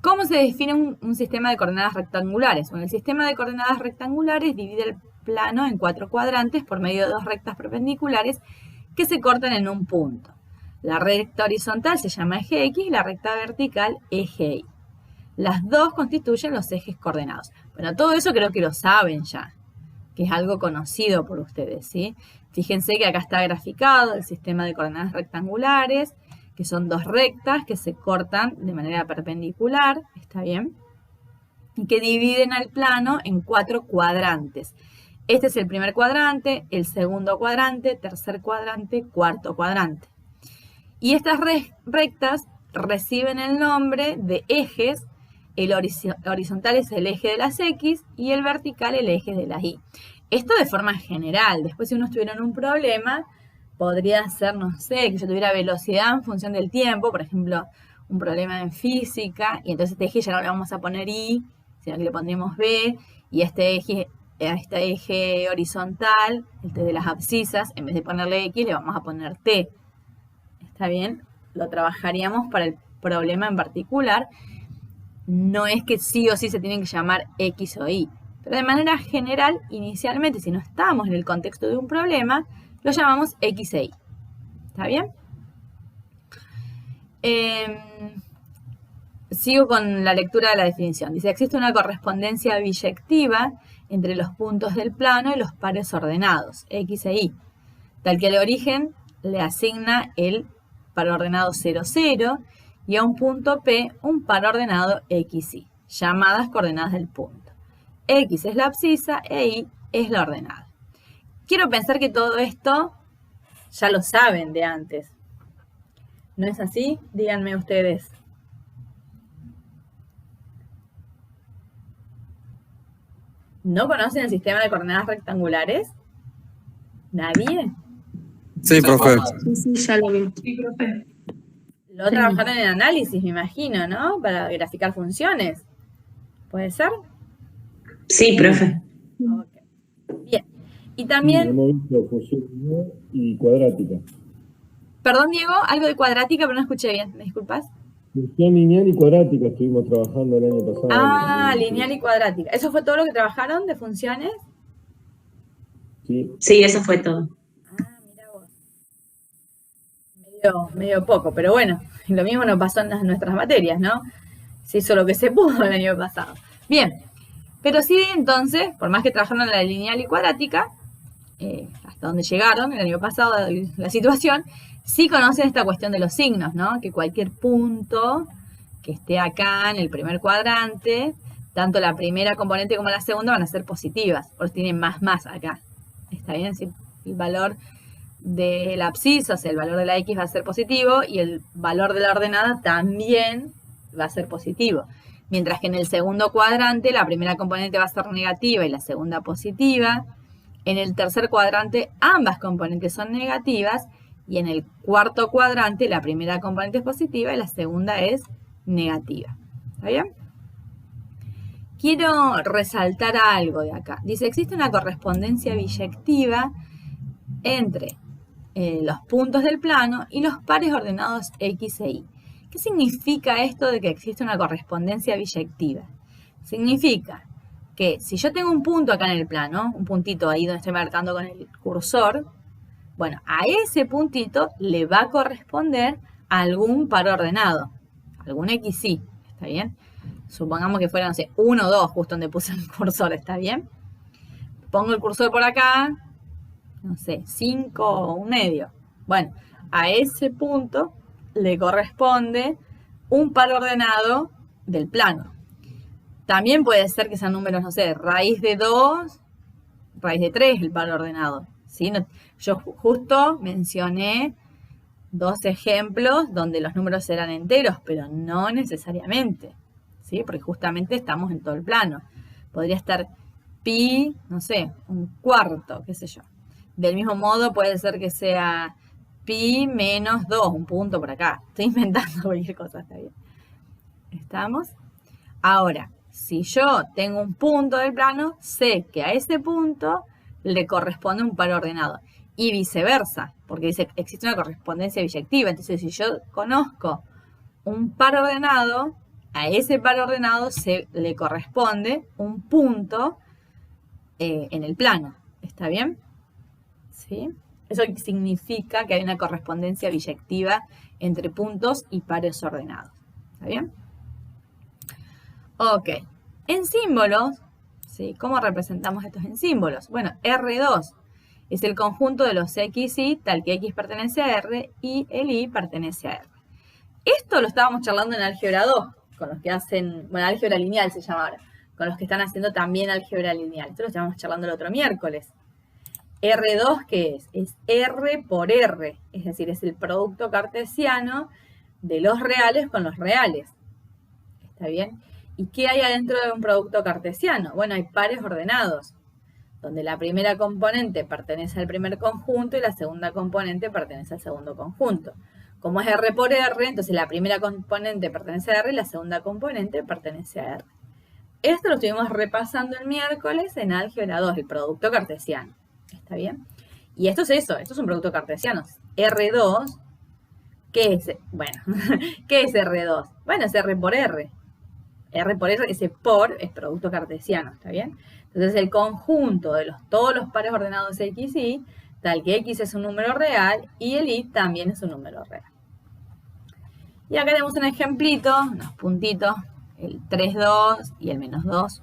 ¿Cómo se define un sistema de coordenadas rectangulares? Bueno, el sistema de coordenadas rectangulares divide el plano en 4 cuadrantes por medio de 2 rectas perpendiculares que se cortan en un punto. La recta horizontal se llama eje X y la recta vertical eje Y. Las dos constituyen los ejes coordenados. Bueno, todo eso creo que lo saben ya, que es algo conocido por ustedes, ¿sí? Fíjense que acá está graficado el sistema de coordenadas rectangulares, que son 2 rectas que se cortan de manera perpendicular, ¿está bien? Y que dividen al plano en 4 cuadrantes. Este es el primer cuadrante, el segundo cuadrante, tercer cuadrante, cuarto cuadrante. Y estas rectas reciben el nombre de ejes. El horizontal es el eje de las X y el vertical el eje de las Y. Esto de forma general. Después si uno estuviera en un problema, podría ser, no sé, que yo tuviera velocidad en función del tiempo, por ejemplo, un problema en física, y entonces este eje ya no le vamos a poner Y, sino que le pondremos B, y a este eje horizontal, este de las abscisas, en vez de ponerle X, le vamos a poner T. ¿Está bien? Lo trabajaríamos para el problema en particular. No es que sí o sí se tienen que llamar X o Y, pero de manera general, inicialmente, si no estamos en el contexto de un problema, lo llamamos X e Y. ¿Está bien? Sigo con la lectura de la definición. Dice, existe una correspondencia biyectiva entre los puntos del plano y los pares ordenados, X e Y, tal que al origen le asigna el par ordenado 0, 0, y a un punto P un par ordenado X, Y, llamadas coordenadas del punto. X es la abscisa e Y es la ordenada. Quiero pensar que todo esto ya lo saben de antes. ¿No es así? Díganme ustedes. ¿No conocen el sistema de coordenadas rectangulares? ¿Nadie? Sí, profe. Sí, ya lo vi. Sí, profe. Lo trabajaron en análisis, me imagino, ¿no? Para graficar funciones. ¿Puede ser? Sí, profe. Okay. Bien. Y también... hemos visto función lineal y cuadrática. Perdón, Diego, algo de cuadrática, pero no escuché bien. ¿Me disculpas? Función lineal y cuadrática estuvimos trabajando el año pasado. Ah, lineal y cuadrática. ¿Eso fue todo lo que trabajaron de funciones? Sí. Sí, eso fue todo. Ah, mira vos. Medio poco, pero bueno, lo mismo nos pasó en nuestras materias, ¿no? Se hizo lo que se pudo el año pasado. Bien, pero sí, entonces, por más que trabajaron en la lineal y cuadrática, hasta donde llegaron el año pasado, la situación, sí conocen esta cuestión de los signos, ¿no? Que cualquier punto que esté acá en el primer cuadrante, tanto la primera componente como la segunda van a ser positivas, por eso tienen más acá. ¿Está bien? Si el valor de la abscisa, o sea, el valor de la X va a ser positivo y el valor de la ordenada también va a ser positivo. Mientras que en el segundo cuadrante la primera componente va a ser negativa y la segunda positiva. En el tercer cuadrante ambas componentes son negativas y en el cuarto cuadrante la primera componente es positiva y la segunda es negativa. ¿Está bien? Quiero resaltar algo de acá. Dice, existe una correspondencia biyectiva entre los puntos del plano y los pares ordenados X e Y. ¿Qué significa esto de que existe una correspondencia biyectiva? Significa que si yo tengo un punto acá en el plano, un puntito ahí donde estoy marcando con el cursor, bueno, a ese puntito le va a corresponder algún par ordenado, algún X, Y, ¿está bien? Supongamos que fuera, no sé, 1 o 2, justo donde puse el cursor, ¿está bien? Pongo el cursor por acá, no sé, 5 o un medio. Bueno, a ese punto le corresponde un par ordenado del plano. También puede ser que sean números, no sé, raíz de 2, raíz de 3, el par ordenado. ¿Sí? Yo justo mencioné 2 ejemplos donde los números eran enteros, pero no necesariamente. ¿Sí? Porque justamente estamos en todo el plano. Podría estar pi, no sé, un cuarto, qué sé yo. Del mismo modo puede ser que sea pi menos 2, un punto por acá. Estoy inventando cualquier cosa, está bien. ¿Estamos? Ahora, si yo tengo un punto del plano, sé que a ese punto le corresponde un par ordenado. Y viceversa, porque dice existe una correspondencia biyectiva. Entonces, si yo conozco un par ordenado, a ese par ordenado se le corresponde un punto en el plano. ¿Está bien? ¿Sí? Eso significa que hay una correspondencia biyectiva entre puntos y pares ordenados. ¿Está bien? Ok. En símbolos, ¿sí? ¿Cómo representamos estos en símbolos? Bueno, R2 es el conjunto de los X, Y, tal que X pertenece a R y el Y pertenece a R. Esto lo estábamos charlando en álgebra 2, con los que hacen, bueno, álgebra lineal se llama ahora, con los que están haciendo también álgebra lineal. Esto lo estábamos charlando el otro miércoles. R2, ¿qué es? Es R por R, es decir, es el producto cartesiano de los reales con los reales. ¿Está bien? ¿Y qué hay adentro de un producto cartesiano? Bueno, hay pares ordenados, donde la primera componente pertenece al primer conjunto y la segunda componente pertenece al segundo conjunto. Como es R por R, entonces la primera componente pertenece a R y la segunda componente pertenece a R. Esto lo estuvimos repasando el miércoles en álgebra 2, el producto cartesiano. ¿Está bien? Y esto es eso, esto es un producto cartesiano. R2, ¿qué es? Bueno, ¿qué es R2? Bueno, es R por R. R por R, ese por es producto cartesiano, ¿está bien? Entonces el conjunto de todos los pares ordenados X, Y, tal que X es un número real y el Y también es un número real. Y acá tenemos un ejemplito, unos puntitos, el 3,2 y el menos 2.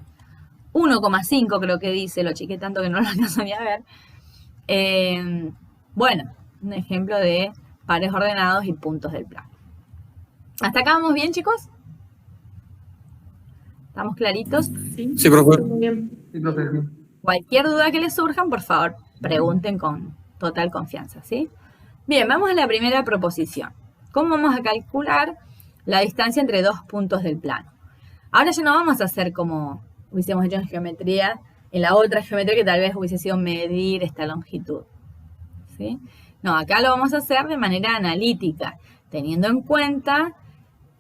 1,5 creo que dice, lo chequé tanto que no lo alcanzo ni a ver. Bueno, un ejemplo de pares ordenados y puntos del plano. ¿Hasta acá vamos bien, chicos? ¿Estamos claritos? Sí, profe. Muy bien. Sí, profe. Cualquier duda que les surjan, por favor, pregunten con total confianza, ¿sí? Bien, vamos a la primera proposición. ¿Cómo vamos a calcular la distancia entre dos puntos del plano? Ahora ya no vamos a hacer como hubiésemos hecho en geometría, en la otra geometría que tal vez hubiese sido medir esta longitud, ¿sí? No, acá lo vamos a hacer de manera analítica, teniendo en cuenta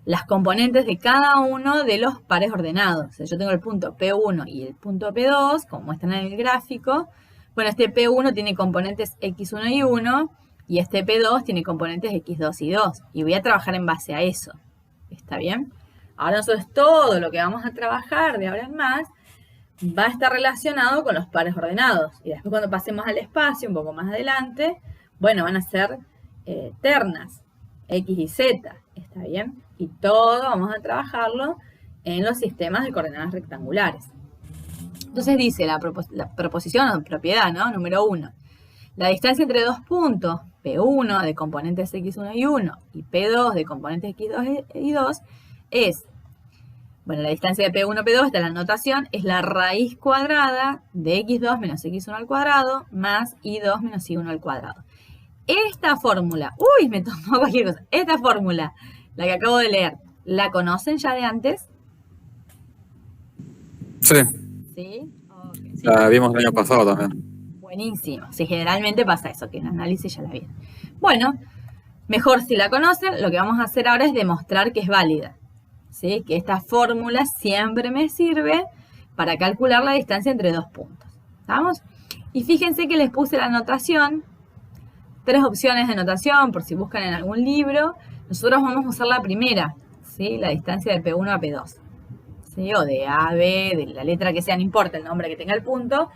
las componentes de cada uno de los pares ordenados. O sea, yo tengo el punto P1 y el punto P2, como muestran en el gráfico. Bueno, este P1 tiene componentes X1 y 1, y este P2 tiene componentes X2 y 2. Y voy a trabajar en base a eso. ¿Está bien? Ahora nosotros todo lo que vamos a trabajar de ahora en más va a estar relacionado con los pares ordenados. Y después cuando pasemos al espacio, un poco más adelante, bueno, van a ser ternas, X y Z. ¿Está bien? Y todo vamos a trabajarlo en los sistemas de coordenadas rectangulares. Entonces dice la proposición o propiedad, ¿no? Número 1. La distancia entre dos puntos, P1 de componentes X1 y 1 y P2 de componentes X2 y 2, es, bueno, la distancia de P1, P2, está en la notación, es la raíz cuadrada de X2 menos X1 al cuadrado más Y2 menos Y1 al cuadrado. Esta fórmula, uy, me tomó cualquier cosa, esta fórmula, la que acabo de leer, ¿la conocen ya de antes? Sí, ¿Sí? Okay. la vimos el año pasado también. Buenísimo. Sí, generalmente pasa eso, que en análisis ya la vi. Bueno, mejor si la conocen, lo que vamos a hacer ahora es demostrar que es válida. ¿Sí? Que esta fórmula siempre me sirve para calcular la distancia entre dos puntos. ¿Estamos? Y fíjense que les puse la notación, 3 opciones de notación, por si buscan en algún libro. Nosotros vamos a usar la primera, ¿sí? La distancia de P1 a P2. ¿Sí? O de A, B, de la letra que sea, no importa el nombre que tenga el punto.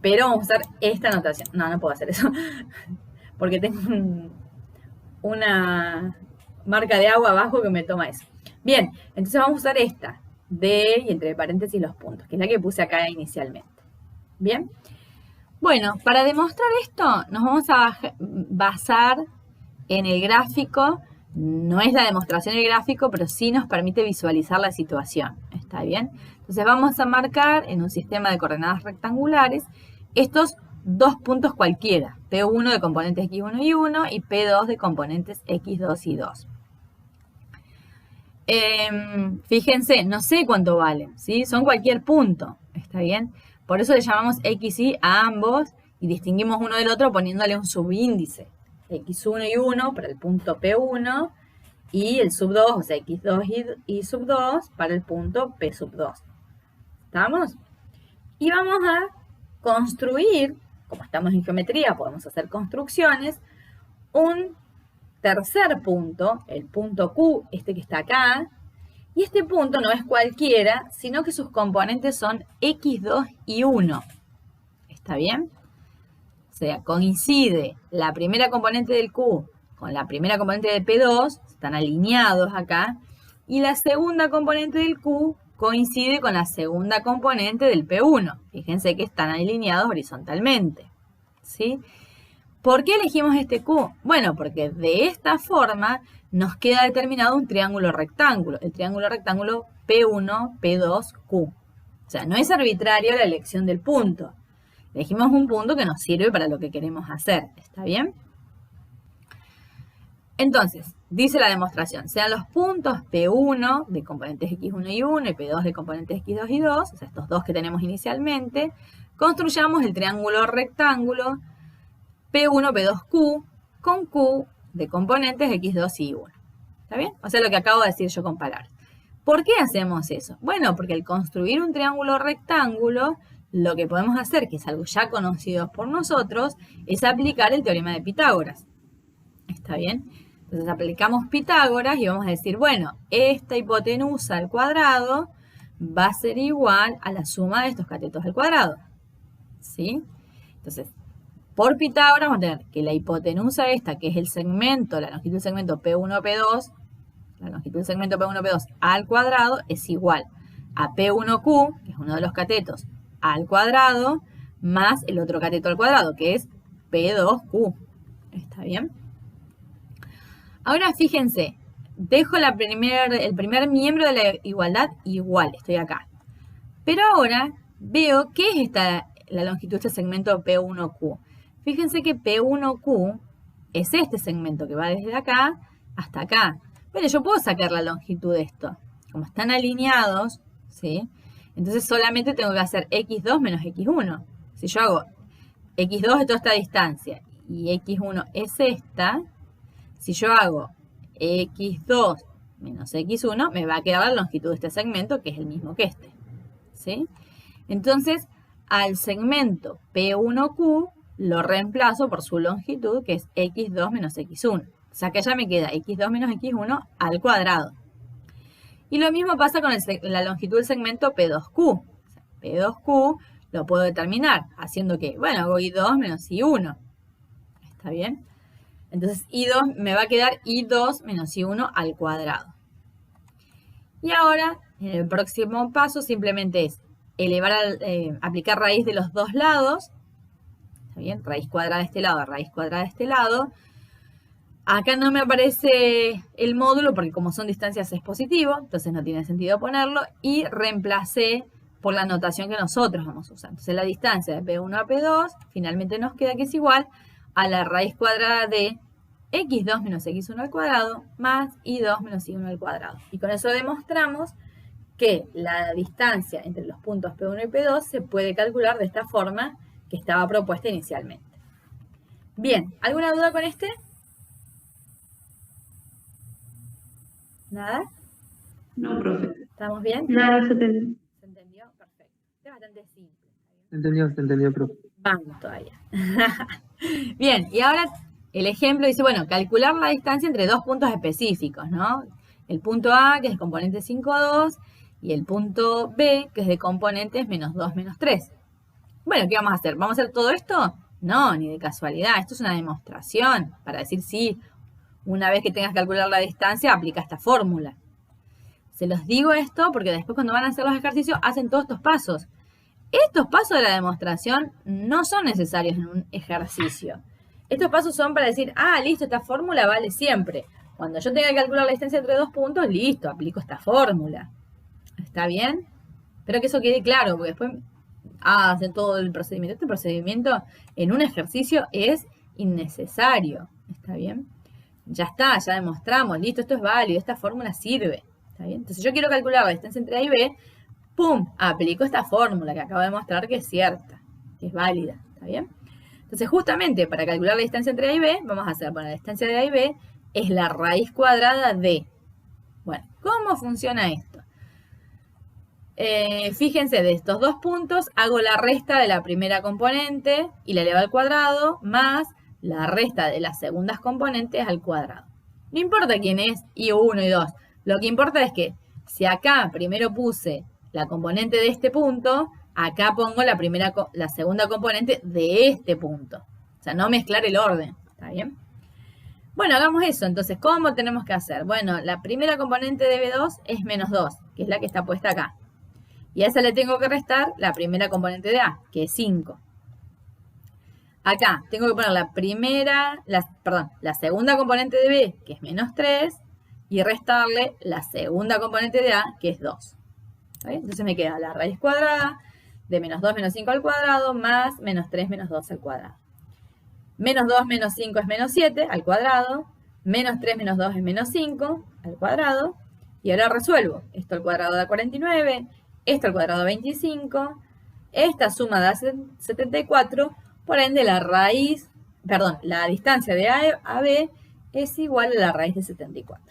Pero vamos a usar esta notación. No, no puedo hacer eso. Porque tengo una marca de agua abajo que me toma eso. Bien, entonces vamos a usar esta. D y entre paréntesis los puntos, que es la que puse acá inicialmente. Bien. Bueno, para demostrar esto nos vamos a basar en el gráfico. No es la demostración del gráfico, pero sí nos permite visualizar la situación. ¿Está bien? Entonces vamos a marcar en un sistema de coordenadas rectangulares estos dos puntos cualquiera. P1 de componentes X1 y 1 y P2 de componentes X2 y 2. Fíjense, no sé cuánto valen, ¿sí? Son cualquier punto. ¿Está bien? Por eso le llamamos X y a ambos y distinguimos uno del otro poniéndole un subíndice. X1 y 1 para el punto P1 y el sub 2, o sea, X2 y sub 2 para el punto P sub 2. ¿Estamos? Y vamos a construir, como estamos en geometría, podemos hacer construcciones, un tercer punto, el punto Q, este que está acá, Y este punto no es cualquiera, sino que sus componentes son x2 y 1. ¿Está bien? O sea, coincide la primera componente del Q con la primera componente de P2, están alineados acá, y la segunda componente del Q coincide con la segunda componente del P1. Fíjense que están alineados horizontalmente, ¿sí? ¿Por qué elegimos este Q? Bueno, porque de esta forma nos queda determinado un triángulo rectángulo, el triángulo rectángulo P1, P2, Q. O sea, no es arbitraria la elección del punto. Elegimos un punto que nos sirve para lo que queremos hacer, ¿está bien? Entonces, dice la demostración, sean los puntos P1 de componentes x1 y 1 y P2 de componentes x2 y 2, o sea, estos dos que tenemos inicialmente, construyamos el triángulo rectángulo P1, P2, Q con Q de componentes x2 y 1. ¿Está bien? O sea, lo que acabo de decir yo con palabras. ¿Por qué hacemos eso? Bueno, porque al construir un triángulo rectángulo, lo que podemos hacer, que es algo ya conocido por nosotros, es aplicar el teorema de Pitágoras. ¿Está bien? Entonces aplicamos Pitágoras y vamos a decir, bueno, esta hipotenusa al cuadrado va a ser igual a la suma de estos catetos al cuadrado. ¿Sí? Entonces, por Pitágoras vamos a tener que la hipotenusa esta, que es el segmento, la longitud del segmento P1, P2, la longitud del segmento P1, P2 al cuadrado es igual a P1Q, que es uno de los catetos, al cuadrado, más el otro cateto al cuadrado, que es P2Q. ¿Está bien? Ahora fíjense, dejo el primer miembro de la igualdad igual, estoy acá. Pero ahora veo qué es la longitud de este segmento P1Q. Fíjense que P1Q es este segmento que va desde acá hasta acá. Bueno, yo puedo sacar la longitud de esto. Como están alineados, ¿sí? Entonces solamente tengo que hacer x2 menos x1. Si yo hago x2 es toda esta distancia y x1 es esta, si yo hago x2 menos x1, me va a quedar la longitud de este segmento, que es el mismo que este. ¿Sí? Entonces, al segmento P1Q lo reemplazo por su longitud, que es x2 menos x1. O sea que ya me queda x2 menos x1 al cuadrado. Y lo mismo pasa con la longitud del segmento P2Q. O sea, P2Q lo puedo determinar haciendo que, bueno, hago i2 menos i1. ¿Está bien? Entonces i2 me va a quedar i2 menos i1 al cuadrado. Y ahora, en el próximo paso, simplemente es aplicar raíz de los dos lados. ¿Está bien? Raíz cuadrada de este lado, raíz cuadrada de este lado. Acá no me aparece el módulo porque como son distancias es positivo, entonces no tiene sentido ponerlo. Y reemplacé por la notación que nosotros vamos a usar. Entonces la distancia de P1 a P2 finalmente nos queda que es igual a la raíz cuadrada de x2 menos x1 al cuadrado más i2 menos i1 al cuadrado. Y con eso demostramos que la distancia entre los puntos P1 y P2 se puede calcular de esta forma que estaba propuesta inicialmente. Bien, ¿alguna duda con este? ¿Nada? No, profe. ¿Estamos bien? Nada, se entendió. ¿Se entendió? Perfecto. Es bastante simple. Se entendió, profe. Vamos todavía. Bien, y ahora el ejemplo dice, bueno, calcular la distancia entre dos puntos específicos, ¿no? El punto A, que es de componente 5, 2, y el punto B, que es de componentes menos 2, menos 3. Bueno, ¿qué vamos a hacer? ¿Vamos a hacer todo esto? No, ni de casualidad. Esto es una demostración para decir sí. Una vez que tengas que calcular la distancia, aplica esta fórmula. Se los digo esto porque después cuando van a hacer los ejercicios hacen todos estos pasos. Estos pasos de la demostración no son necesarios en un ejercicio. Estos pasos son para decir, listo, esta fórmula vale siempre. Cuando yo tenga que calcular la distancia entre dos puntos, listo, aplico esta fórmula. ¿Está bien? Espero que eso quede claro, porque después hacen todo el procedimiento. Este procedimiento en un ejercicio es innecesario. ¿Está bien? Ya está, ya demostramos, listo, esto es válido, esta fórmula sirve. ¿Está bien? Entonces yo quiero calcular la distancia entre A y B, ¡pum! Aplico esta fórmula que acabo de demostrar que es cierta, que es válida. ¿Está bien? Entonces justamente para calcular la distancia entre A y B, vamos a hacer, bueno, la distancia de A y B es la raíz cuadrada de. Bueno, ¿cómo funciona esto? Fíjense, de estos dos puntos hago la resta de la primera componente y la elevo al cuadrado, más la resta de las segundas componentes al cuadrado. No importa quién es I1 y 2. Lo que importa es que Si acá primero puse la componente de este punto, acá pongo la segunda componente de este punto. O sea, no mezclar el orden, ¿está bien? Bueno, hagamos eso. Entonces, ¿cómo tenemos que hacer? Bueno, la primera componente de B2 es menos 2, que es la que está puesta acá. Y a esa le tengo que restar la primera componente de A, que es 5. Acá tengo que poner la segunda componente de B, que es menos 3, y restarle la segunda componente de A, que es 2. ¿Está bien? Entonces me queda la raíz cuadrada de menos 2 menos 5 al cuadrado más menos 3 menos 2 al cuadrado. Menos 2 menos 5 es menos 7 al cuadrado. Menos 3 menos 2 es menos 5 al cuadrado. Y ahora resuelvo. Esto al cuadrado da 49. Esto al cuadrado da 25. Esta suma da 74. Por ende, la distancia de A a B es igual a la raíz de 74.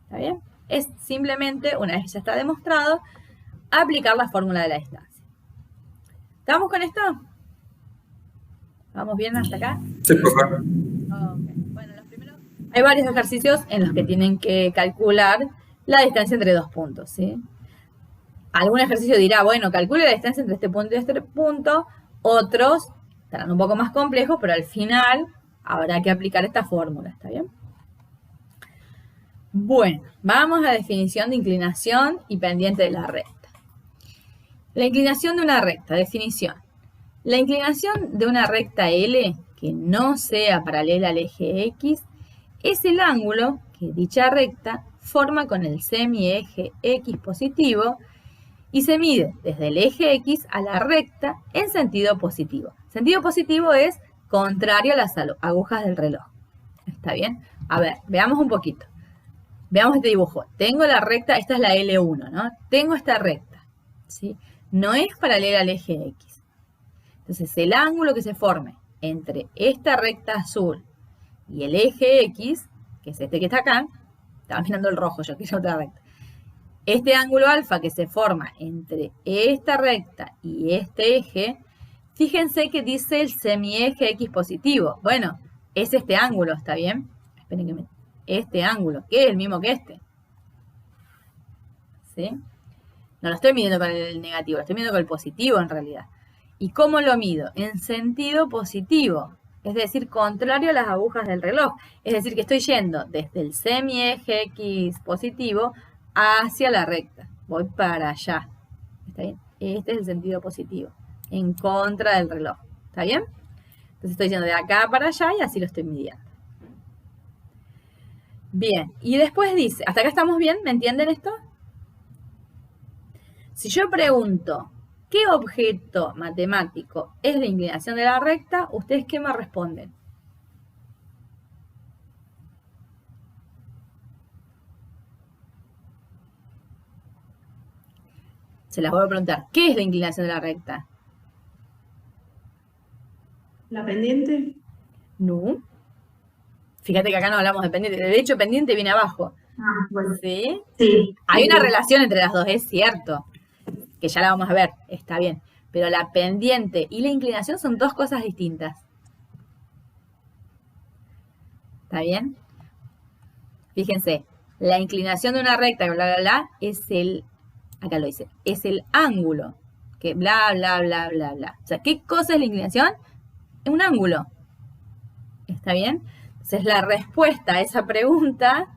¿Está bien? Es simplemente, una vez que ya está demostrado, aplicar la fórmula de la distancia. ¿Estamos con esto? ¿Vamos bien hasta acá? Sí, profe. Okay. Bueno, hay varios ejercicios en los que tienen que calcular la distancia entre dos puntos, ¿sí? Algún ejercicio dirá, bueno, calcule la distancia entre este punto y este punto. Otros estarán un poco más complejos, pero al final habrá que aplicar esta fórmula, ¿está bien? Bueno, vamos a la definición de inclinación y pendiente de la recta. La inclinación de una recta, definición. La inclinación de una recta L que no sea paralela al eje X es el ángulo que dicha recta forma con el semieje X positivo y se mide desde el eje X a la recta en sentido positivo. Sentido positivo es contrario a las agujas del reloj. ¿Está bien? A ver, veamos un poquito. Veamos este dibujo. Tengo la recta, esta es la L1, ¿no? Tengo esta recta, ¿sí? No es paralela al eje X. Entonces, el ángulo que se forme entre esta recta azul y el eje X, que es este que está acá, estaba mirando el rojo yo, que es otra recta. Este ángulo alfa que se forma entre esta recta y este eje, fíjense que dice el semieje X positivo. Bueno, es este ángulo, ¿está bien? Esperen que este ángulo, que es el mismo que este. ¿Sí? No lo estoy midiendo con el negativo, lo estoy midiendo con el positivo en realidad. ¿Y cómo lo mido? En sentido positivo, es decir, contrario a las agujas del reloj. Es decir, que estoy yendo desde el semieje X positivo hacia la recta. Voy para allá. ¿Está bien? Este es el sentido positivo, en contra del reloj. ¿Está bien? Entonces estoy yendo de acá para allá y así lo estoy midiendo. Bien, y después dice, ¿hasta acá estamos bien? ¿Me entienden esto? Si yo pregunto, ¿qué objeto matemático es la inclinación de la recta? ¿Ustedes qué me responden? Se las voy a preguntar. ¿Qué es la inclinación de la recta? ¿La pendiente? No. Fíjate que acá no hablamos de pendiente. De hecho, pendiente viene abajo. Ah, bueno. ¿Sí? Sí. Hay una relación entre las dos, es cierto. Que ya la vamos a ver, está bien. Pero la pendiente y la inclinación son dos cosas distintas. ¿Está bien? Fíjense, la inclinación de una recta, bla, bla, bla, es el, acá lo dice, es el ángulo, que bla, bla, bla, bla, bla. O sea, ¿qué cosa es la inclinación? Es un ángulo. ¿Está bien? Entonces, la respuesta a esa pregunta,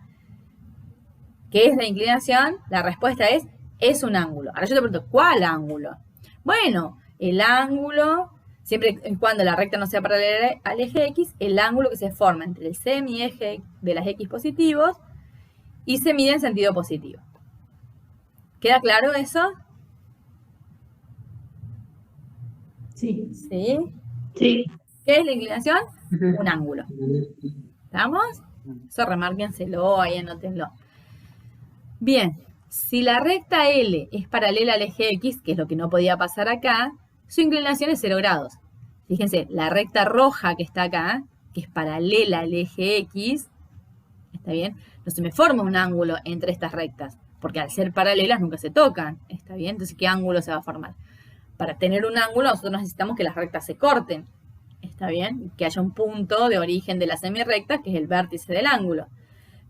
¿qué es la inclinación? La respuesta es un ángulo. Ahora yo te pregunto, ¿cuál ángulo? Bueno, el ángulo, siempre y cuando la recta no sea paralela al eje X, el ángulo que se forma entre el semieje de las X positivos y se mide en sentido positivo. ¿Queda claro eso? Sí. ¿Sí? Sí. ¿Qué es la inclinación? Un ángulo. ¿Estamos? Eso remárquenselo, ahí anótenlo. Bien, si la recta L es paralela al eje X, que es lo que no podía pasar acá, su inclinación es 0 grados. Fíjense, la recta roja que está acá, que es paralela al eje X, ¿está bien? No se me forma un ángulo entre estas rectas, porque al ser paralelas nunca se tocan, ¿está bien? Entonces, ¿qué ángulo se va a formar? Para tener un ángulo nosotros necesitamos que las rectas se corten, ¿está bien? Que haya un punto de origen de la semirrecta, que es el vértice del ángulo.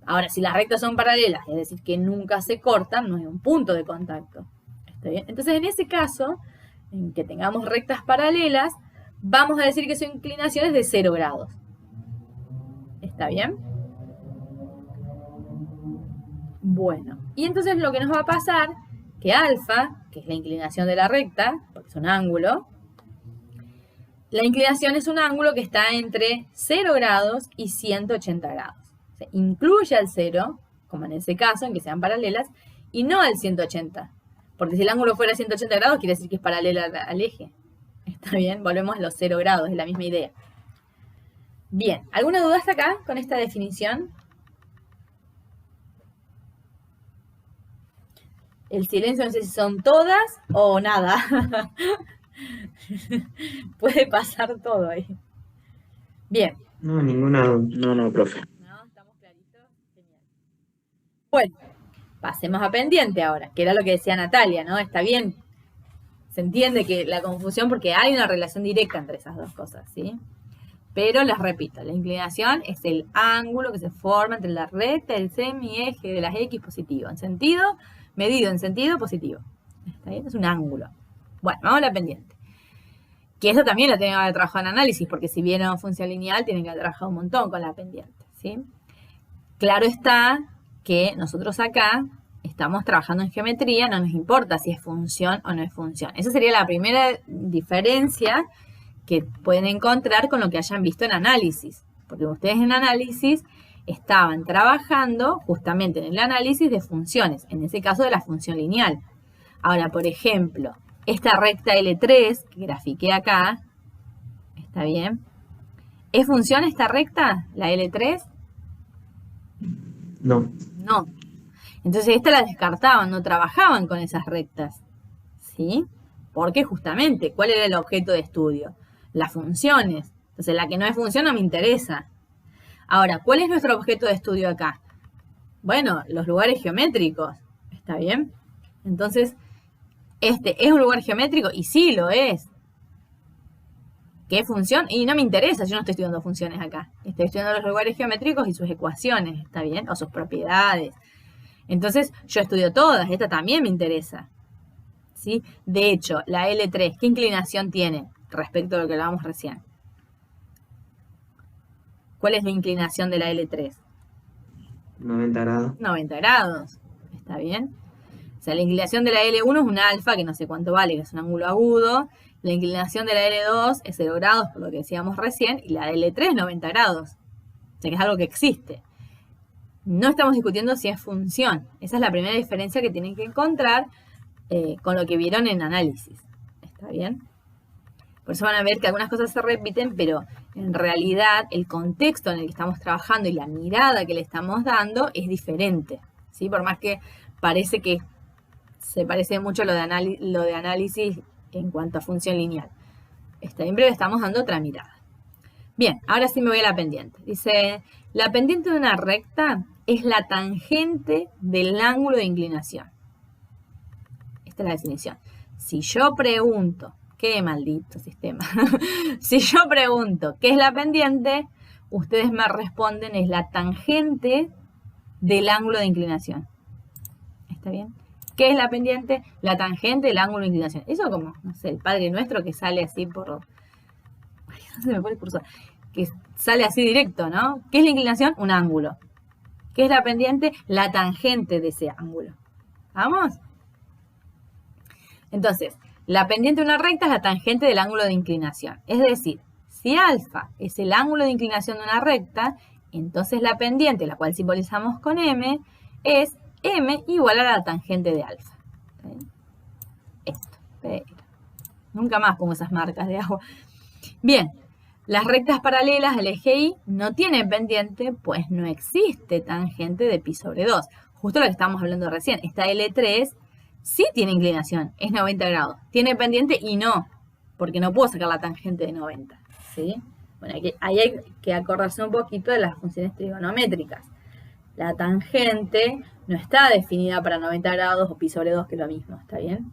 Ahora, si las rectas son paralelas, es decir, que nunca se cortan, no hay un punto de contacto. ¿Está bien? Entonces, en ese caso, en que tengamos rectas paralelas, vamos a decir que su inclinación es de 0 grados. ¿Está bien? Bueno, y entonces lo que nos va a pasar, que alfa, que es la inclinación de la recta, porque es un ángulo, la inclinación es un ángulo que está entre 0 grados y 180 grados. O sea, incluye al 0, como en ese caso, en que sean paralelas, y no al 180. Porque si el ángulo fuera 180 grados, quiere decir que es paralela al eje. ¿Está bien? Volvemos a los 0 grados, es la misma idea. Bien, ¿alguna duda hasta acá con esta definición? El silencio no sé si son todas o nada. Puede pasar todo ahí. Bien. No, ninguna. No, profe. ¿No? ¿Estamos claritos? Genial. Bueno, pasemos a pendiente ahora, que era lo que decía Natalia, ¿no? Está bien. Se entiende que la confusión, porque hay una relación directa entre esas dos cosas, ¿sí? Pero les repito, la inclinación es el ángulo que se forma entre la recta y el semieje de las X positivo, en sentido, medido en sentido positivo. ¿Está bien? Es un ángulo. Bueno, vamos a la pendiente. Que eso también lo tienen que haber trabajado en análisis, porque si vieron función lineal, tienen que haber trabajado un montón con la pendiente, ¿sí? Claro está que nosotros acá estamos trabajando en geometría, no nos importa si es función o no es función. Esa sería la primera diferencia que pueden encontrar con lo que hayan visto en análisis. Porque ustedes en análisis estaban trabajando justamente en el análisis de funciones, en ese caso de la función lineal. Ahora, por ejemplo, esta recta L3 que grafiqué acá, ¿está bien? ¿Es función esta recta, la L3? No. No. Entonces esta la descartaban, no trabajaban con esas rectas, ¿sí? Porque justamente, ¿cuál era el objeto de estudio? Las funciones. Entonces la que no es función no me interesa. Ahora, ¿cuál es nuestro objeto de estudio acá? Bueno, los lugares geométricos, ¿está bien? Entonces, ¿este es un lugar geométrico? Y sí, lo es. ¿Qué función? Y no me interesa, yo no estoy estudiando funciones acá. Estoy estudiando los lugares geométricos y sus ecuaciones, ¿está bien? O sus propiedades. Entonces, yo estudio todas, esta también me interesa, ¿sí? De hecho, la L3, ¿qué inclinación tiene respecto a lo que hablábamos recién? ¿Cuál es la inclinación de la L3? 90 grados. 90 grados, ¿está bien? O sea, la inclinación de la L1 es un alfa, que no sé cuánto vale, que es un ángulo agudo. La inclinación de la L2 es 0 grados, por lo que decíamos recién, y la de L3 es 90 grados. O sea, que es algo que existe. No estamos discutiendo si es función. Esa es la primera diferencia que tienen que encontrar con lo que vieron en análisis. ¿Está bien? Por eso van a ver que algunas cosas se repiten, pero en realidad el contexto en el que estamos trabajando y la mirada que le estamos dando es diferente, ¿sí? Por más que parece que se parece mucho lo de análisis en cuanto a función lineal. Siempre le estamos dando otra mirada. Bien, ahora sí me voy a la pendiente. Dice, la pendiente de una recta es la tangente del ángulo de inclinación. Esta es la definición. Si yo pregunto, qué maldito sistema. Si yo pregunto qué es la pendiente, ustedes me responden es la tangente del ángulo de inclinación. ¿Está bien? ¿Qué es la pendiente? La tangente del ángulo de inclinación. Eso como, no sé, el Padre Nuestro que sale así por... Ay, no se me pone el cursor. Que sale así directo, ¿no? ¿Qué es la inclinación? Un ángulo. ¿Qué es la pendiente? La tangente de ese ángulo. ¿Vamos? Entonces, la pendiente de una recta es la tangente del ángulo de inclinación. Es decir, si alfa es el ángulo de inclinación de una recta, entonces la pendiente, la cual simbolizamos con m, es m igual a la tangente de alfa. Esto, pero nunca más pongo esas marcas de agua. Bien, las rectas paralelas al eje Y no tienen pendiente, pues no existe tangente de pi sobre 2. Justo lo que estábamos hablando recién. Esta L3 sí tiene inclinación, es 90 grados. Tiene pendiente y no, porque no puedo sacar la tangente de 90. ¿Sí? Bueno, ahí hay que acordarse un poquito de las funciones trigonométricas. La tangente no está definida para 90 grados o pi sobre 2, que es lo mismo, ¿está bien?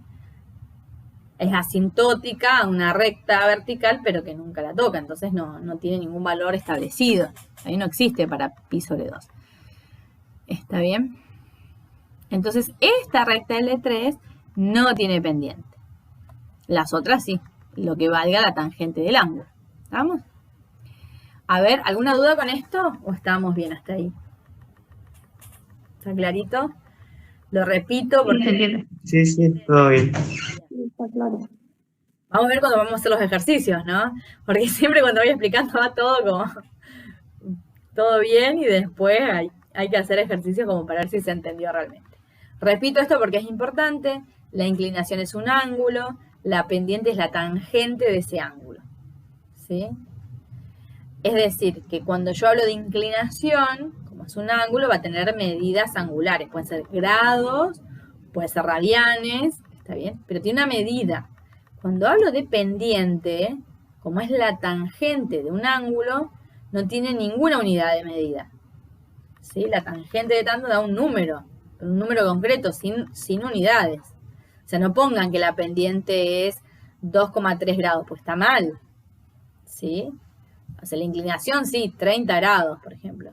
Es asintótica a una recta vertical, pero que nunca la toca, entonces no tiene ningún valor establecido. Ahí no existe para pi sobre 2. ¿Está bien? Entonces, esta recta L3 no tiene pendiente. Las otras sí, lo que valga la tangente del ángulo. ¿Estamos? A ver, ¿alguna duda con esto? ¿O estamos bien hasta ahí? ¿Está clarito? Lo repito Sí, porque... se entiende. Sí, sí, todo bien. Sí, está claro. Vamos a ver cuando vamos a hacer los ejercicios, ¿no? Porque siempre cuando voy explicando va todo como... todo bien y después hay que hacer ejercicios como para ver si se entendió realmente. Repito esto porque es importante. La inclinación es un ángulo, la pendiente es la tangente de ese ángulo. ¿Sí? Es decir, que cuando yo hablo de inclinación, como es un ángulo, va a tener medidas angulares. Pueden ser grados, pueden ser radianes, ¿está bien? Pero tiene una medida. Cuando hablo de pendiente, como es la tangente de un ángulo, no tiene ninguna unidad de medida. ¿Sí? La tangente de tanto da un número concreto, sin unidades. O sea, no pongan que la pendiente es 2,3 grados, pues está mal. ¿Sí? O sea, la inclinación, sí, 30 grados, por ejemplo.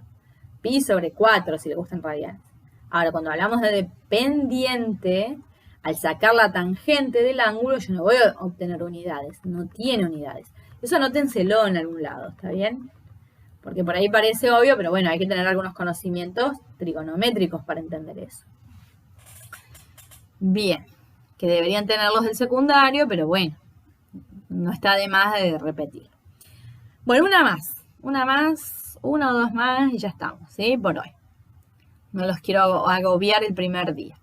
Pi sobre 4, si le gustan radianes. Ahora, cuando hablamos de pendiente, al sacar la tangente del ángulo, yo no voy a obtener unidades. No tiene unidades. Eso anótenselo en algún lado, ¿está bien? Porque por ahí parece obvio, pero bueno, hay que tener algunos conocimientos trigonométricos para entender eso. Bien, que deberían tenerlos del secundario, pero bueno, no está de más de repetir. Bueno, una o dos más y ya estamos, ¿sí? Por hoy. No los quiero agobiar el primer día.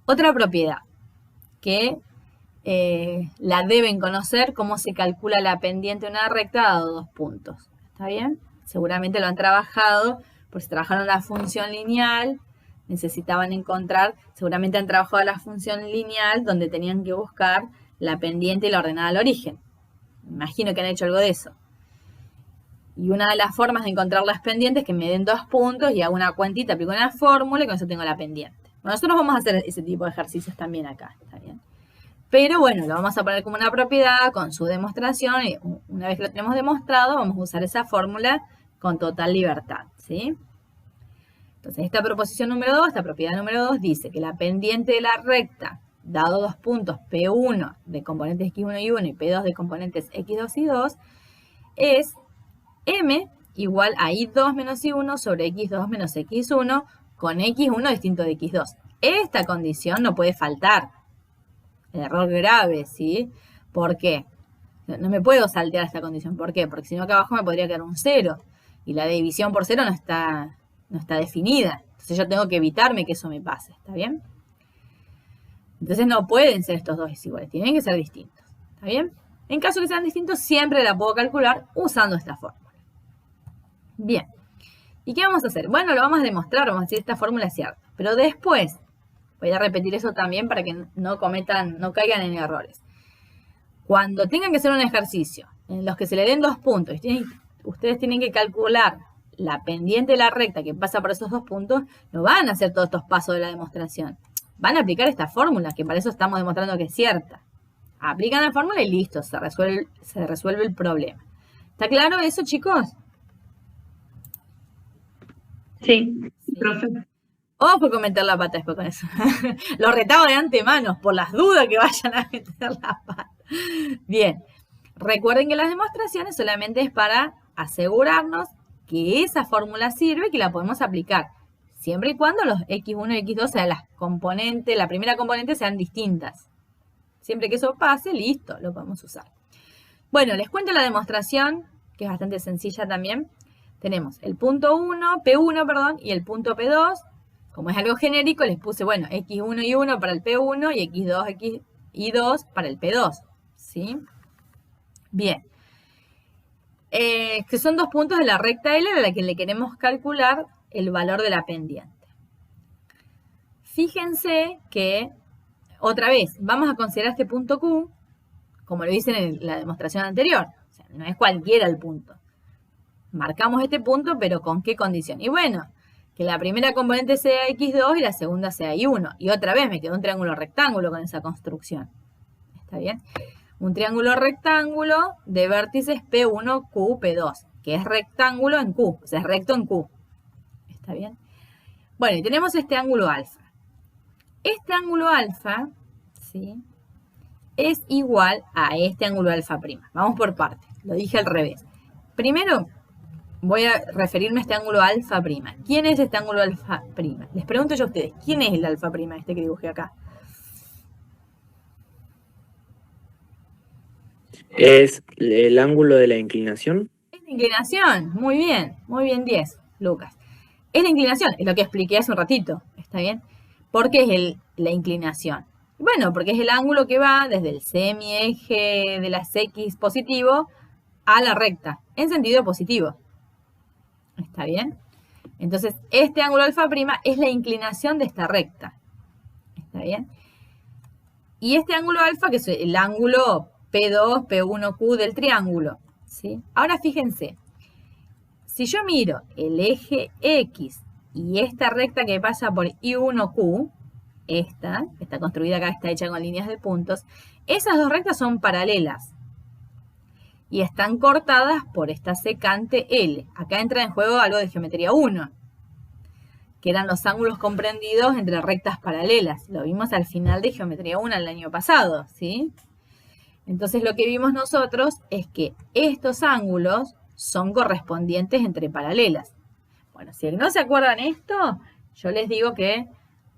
Otra propiedad que la deben conocer, cómo se calcula la pendiente de una recta dado 2 puntos. ¿Está bien? Seguramente lo han trabajado, porque si trabajaron la función lineal, necesitaban encontrar, seguramente han trabajado la función lineal donde tenían que buscar la pendiente y la ordenada al origen. Me imagino que han hecho algo de eso. Y una de las formas de encontrar las pendientes es que me den 2 puntos y hago una cuentita, aplico una fórmula y con eso tengo la pendiente. Bueno, nosotros vamos a hacer ese tipo de ejercicios también acá, ¿está bien? Pero bueno, lo vamos a poner como una propiedad con su demostración y una vez que lo tenemos demostrado, vamos a usar esa fórmula con total libertad, ¿sí? Entonces, esta proposición número 2, esta propiedad número 2 dice que la pendiente de la recta, dado 2 puntos P1 de componentes X1 y 1 y P2 de componentes X2 y 2, es M igual a I2 menos I1 sobre X2 menos X1 con X1 distinto de X2. Esta condición no puede faltar. Error grave, ¿sí? ¿Por qué? No me puedo saltear esta condición. ¿Por qué? Porque si no acá abajo me podría quedar un 0. Y la división por 0 no está definida. Entonces yo tengo que evitarme que eso me pase. ¿Está bien? Entonces no pueden ser estos dos iguales. Tienen que ser distintos. ¿Está bien? En caso que sean distintos, siempre la puedo calcular usando esta fórmula. Bien. ¿Y qué vamos a hacer? Bueno, lo vamos a demostrar. Vamos a decir esta fórmula es cierta. Pero después, voy a repetir eso también para que no caigan en errores. Cuando tengan que hacer un ejercicio en los que se le den 2 puntos, ustedes tienen que calcular la pendiente de la recta que pasa por esos 2 puntos, no van a hacer todos estos pasos de la demostración. Van a aplicar esta fórmula, que para eso estamos demostrando que es cierta. Aplican la fórmula y listo, se resuelve el problema. ¿Está claro eso, chicos? Sí, Sí. profe. Ojo con meter la pata después con eso. Lo retaba de antemano, por las dudas que vayan a meter la pata. Bien, recuerden que las demostraciones solamente es para asegurarnos que esa fórmula sirve y que la podemos aplicar. Siempre y cuando los X1 y X2 sean las componentes, la primera componente sean distintas. Siempre que eso pase, listo, lo podemos usar. Bueno, les cuento la demostración, que es bastante sencilla también. Tenemos el punto 1, P1, perdón, y el punto P2. Como es algo genérico, les puse, bueno, X1 y 1 para el P1 y X2 y 2 para el P2. ¿Sí? Bien. Que son 2 puntos de la recta L a la que le queremos calcular el valor de la pendiente. Fíjense que, otra vez, vamos a considerar este punto Q, como lo hice en la demostración anterior. O sea, no es cualquiera el punto. Marcamos este punto, pero ¿con qué condición? Y bueno, que la primera componente sea X2 y la segunda sea Y1. Y otra vez me quedó un triángulo rectángulo con esa construcción. ¿Está bien? Un triángulo rectángulo de vértices P1, Q, P2, que es rectángulo en Q, o sea, es recto en Q. ¿Está bien? Bueno, y tenemos este ángulo alfa. Este ángulo alfa, ¿sí?, es igual a este ángulo alfa prima. Vamos por partes, lo dije al revés. Primero voy a referirme a este ángulo alfa prima. ¿Quién es este ángulo alfa prima? Les pregunto yo a ustedes, ¿quién es el alfa prima este que dibujé acá? Es el ángulo de la inclinación. Es la inclinación, muy bien 10, Lucas. Es la inclinación, es lo que expliqué hace un ratito, ¿está bien? ¿Por qué es la inclinación? Bueno, porque es el ángulo que va desde el semieje de las X positivo a la recta, en sentido positivo. ¿Está bien? Entonces, este ángulo alfa prima es la inclinación de esta recta. ¿Está bien? Y este ángulo alfa, que es el ángulo P2, P1Q del triángulo, ¿sí? Ahora fíjense, si yo miro el eje X y esta recta que pasa por I1Q, esta, que está construida acá, está hecha con líneas de puntos, esas dos rectas son paralelas y están cortadas por esta secante L. Acá entra en juego algo de geometría 1, que eran los ángulos comprendidos entre rectas paralelas. Lo vimos al final de geometría 1 el año pasado, ¿sí? Entonces lo que vimos nosotros es que estos ángulos son correspondientes entre paralelas. Bueno, si no se acuerdan esto, yo les digo que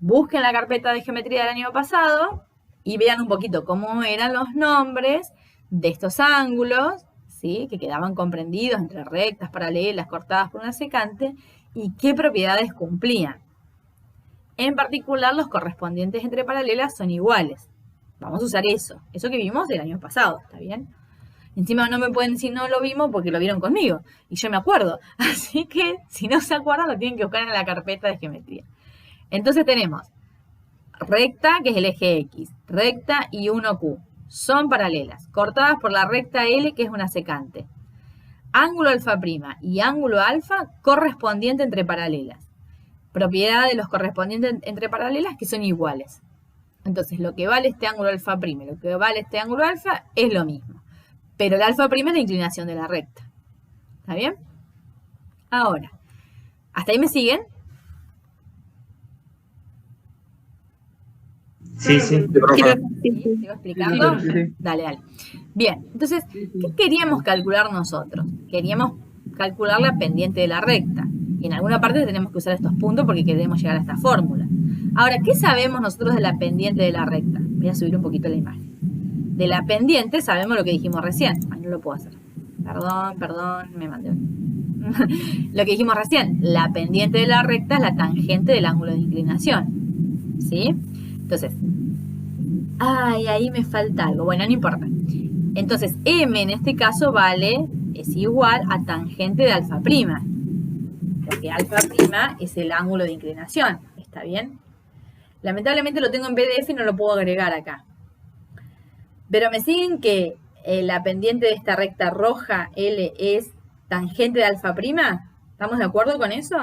busquen la carpeta de geometría del año pasado y vean un poquito cómo eran los nombres de estos ángulos, ¿sí?, que quedaban comprendidos entre rectas paralelas cortadas por una secante y qué propiedades cumplían. En particular, los correspondientes entre paralelas son iguales. Vamos a usar eso que vimos del año pasado, ¿está bien? Encima no me pueden decir no lo vimos porque lo vieron conmigo y yo me acuerdo. Así que si no se acuerdan lo tienen que buscar en la carpeta de geometría. Entonces tenemos recta, que es el eje X, recta y 1Q. Son paralelas, cortadas por la recta L, que es una secante. Ángulo alfa prima y ángulo alfa correspondiente entre paralelas. Propiedad de los correspondientes entre paralelas que son iguales. Entonces lo que vale este ángulo alfa prima y lo que vale este ángulo alfa es lo mismo. Pero el alfa prima es la inclinación de la recta. ¿Está bien? Ahora, ¿hasta ahí me siguen? Sí, sí. ¿Sigo explicando? Dale. Bien, entonces, ¿qué queríamos calcular nosotros? Queríamos calcular la pendiente de la recta. Y en alguna parte tenemos que usar estos puntos porque queremos llegar a esta fórmula. Ahora, ¿qué sabemos nosotros de la pendiente de la recta? Voy a subir un poquito la imagen. De la pendiente sabemos lo que dijimos recién. Ay, no lo puedo hacer. Perdón, me mandé lo que dijimos recién. La pendiente de la recta es la tangente del ángulo de inclinación. ¿Sí? Entonces, ahí me falta algo. Bueno, no importa. Entonces, M en este caso es igual a tangente de alfa prima. Porque alfa prima es el ángulo de inclinación. ¿Está bien? Lamentablemente lo tengo en PDF y no lo puedo agregar acá. Pero me siguen que la pendiente de esta recta roja L es tangente de alfa prima. ¿Estamos de acuerdo con eso?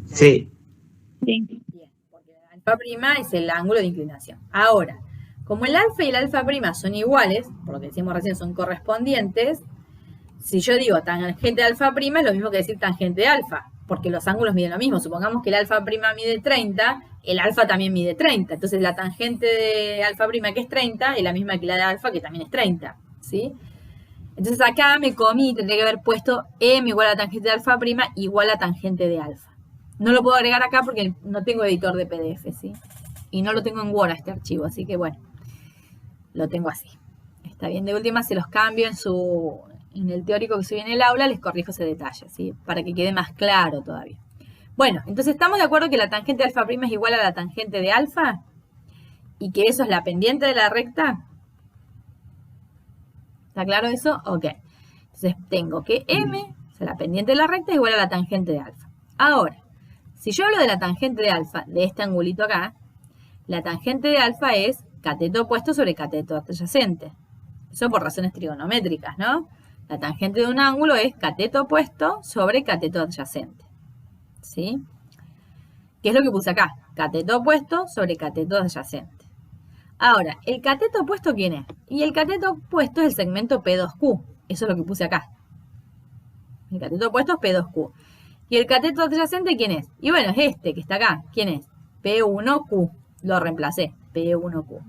Sí. Sí. Bien, porque el alfa prima es el ángulo de inclinación. Ahora, como el alfa y el alfa prima son iguales, por lo que decimos recién son correspondientes, si yo digo tangente de alfa prima es lo mismo que decir tangente de alfa, porque los ángulos miden lo mismo. Supongamos que el alfa prima mide 30, el alfa también mide 30. Entonces la tangente de alfa prima, que es 30, es la misma que la de alfa, que también es 30, ¿sí? Entonces acá me comí, tendría que haber puesto M igual a la tangente de alfa prima igual a tangente de alfa. No lo puedo agregar acá porque no tengo editor de PDF, ¿sí? Y no lo tengo en Word este archivo, así que bueno, lo tengo así. Está bien, de última se los cambio en el teórico que subí en el aula, les corrijo ese detalle, ¿sí? Para que quede más claro todavía. Bueno, entonces estamos de acuerdo que la tangente de alfa prima es igual a la tangente de alfa y que eso es la pendiente de la recta. ¿Está claro eso? Ok. Entonces tengo que M, o sea, la pendiente de la recta es igual a la tangente de alfa. Ahora, si yo hablo de la tangente de alfa, de este angulito acá, la tangente de alfa es cateto opuesto sobre cateto adyacente. Eso por razones trigonométricas, ¿no? La tangente de un ángulo es cateto opuesto sobre cateto adyacente. ¿Sí? ¿Qué es lo que puse acá? Cateto opuesto sobre cateto adyacente. Ahora, ¿el cateto opuesto quién es? Y el cateto opuesto es el segmento P2Q. Eso es lo que puse acá. El cateto opuesto es P2Q. ¿Y el cateto adyacente quién es? Y bueno, es este que está acá. ¿Quién es? P1Q. Lo reemplacé. P1Q.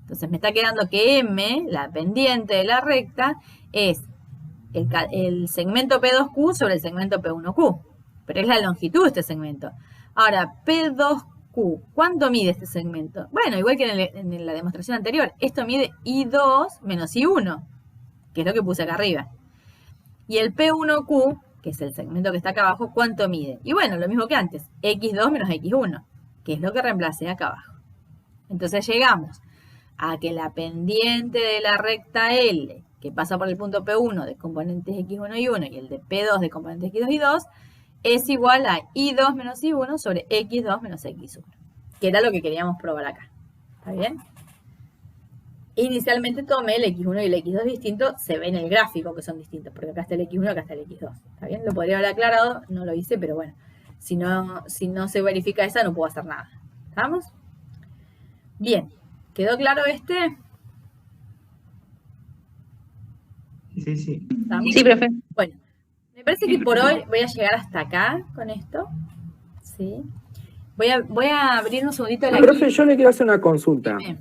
Entonces me está quedando que M, la pendiente de la recta, es el segmento P2Q sobre el segmento P1Q. Pero es la longitud de este segmento. Ahora, P2Q, ¿cuánto mide este segmento? Bueno, igual que en la demostración anterior, esto mide I2 menos I1, que es lo que puse acá arriba. Y el P1Q, que es el segmento que está acá abajo, ¿cuánto mide? Y bueno, lo mismo que antes, X2 menos X1, que es lo que reemplacé acá abajo. Entonces llegamos a que la pendiente de la recta L, que pasa por el punto P1 de componentes X1 y 1 y el de P2 de componentes X2 y 2, es igual a I2 menos I1 sobre X2 menos X1, que era lo que queríamos probar acá. ¿Está bien? Inicialmente tomé el X1 y el X2 distintos, se ve en el gráfico que son distintos, porque acá está el X1 y acá está el X2. ¿Está bien? Lo podría haber aclarado, no lo hice, pero bueno, si no se verifica esa, no puedo hacer nada. ¿Estamos? Bien, ¿quedó claro este? Sí, sí. ¿Estamos? Sí, profe. Bueno, me parece que por hoy voy a llegar hasta acá con esto. ¿Sí? Voy a abrir un segundito la Profe, yo le quiero hacer una consulta. Dime.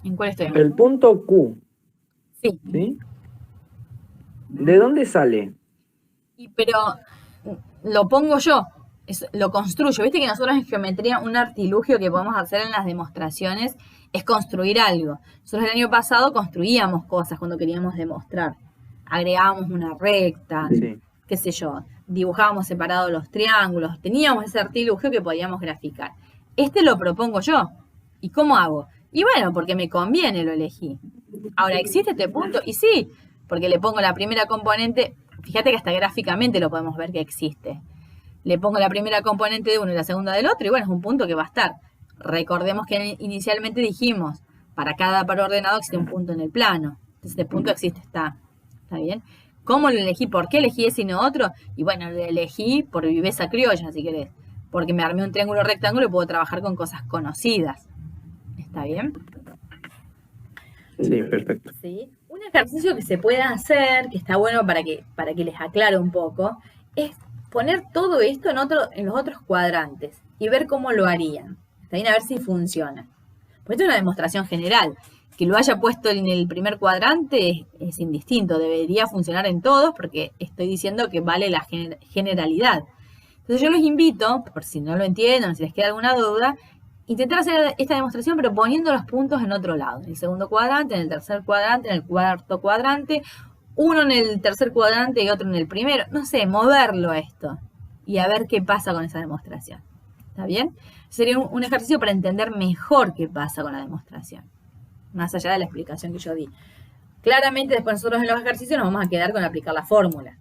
¿En cuál estoy? El punto Q, Sí. ¿sí? ¿De dónde sale? Pero lo pongo yo, lo construyo. Viste que nosotros en geometría un artilugio que podemos hacer en las demostraciones es construir algo. Nosotros el año pasado construíamos cosas cuando queríamos demostrar. Agregábamos una recta, Sí. qué sé yo, dibujábamos separados los triángulos, teníamos ese artilugio que podíamos graficar. Este lo propongo yo. ¿Y cómo hago? Y bueno, porque me conviene, lo elegí. Ahora, ¿existe este punto? Y sí, porque le pongo la primera componente, fíjate que hasta gráficamente lo podemos ver que existe. Le pongo la primera componente de uno y la segunda del otro, y bueno, es un punto que va a estar. Recordemos que inicialmente dijimos, para cada par ordenado existe un punto en el plano. Entonces, este punto existe, ¿está bien? ¿Cómo lo elegí? ¿Por qué elegí ese y no otro? Y bueno, lo elegí por viveza criolla, si querés. Porque me armé un triángulo rectángulo y puedo trabajar con cosas conocidas. ¿Está bien? Sí, perfecto. ¿Sí? Un ejercicio que se puede hacer, que está bueno para que les aclare un poco, es poner todo esto en los otros cuadrantes y ver cómo lo harían. ¿Está bien? A ver si funciona. Pues esto es una demostración general. Que lo haya puesto en el primer cuadrante es indistinto. Debería funcionar en todos porque estoy diciendo que vale la generalidad. Entonces yo los invito, por si no lo entienden, si les queda alguna duda, intentar hacer esta demostración pero poniendo los puntos en otro lado. En el segundo cuadrante, en el tercer cuadrante, en el cuarto cuadrante, uno en el tercer cuadrante y otro en el primero. No sé, moverlo esto y a ver qué pasa con esa demostración. ¿Está bien? Sería un ejercicio para entender mejor qué pasa con la demostración. Más allá de la explicación que yo di. Claramente después nosotros en los ejercicios nos vamos a quedar con aplicar la fórmula.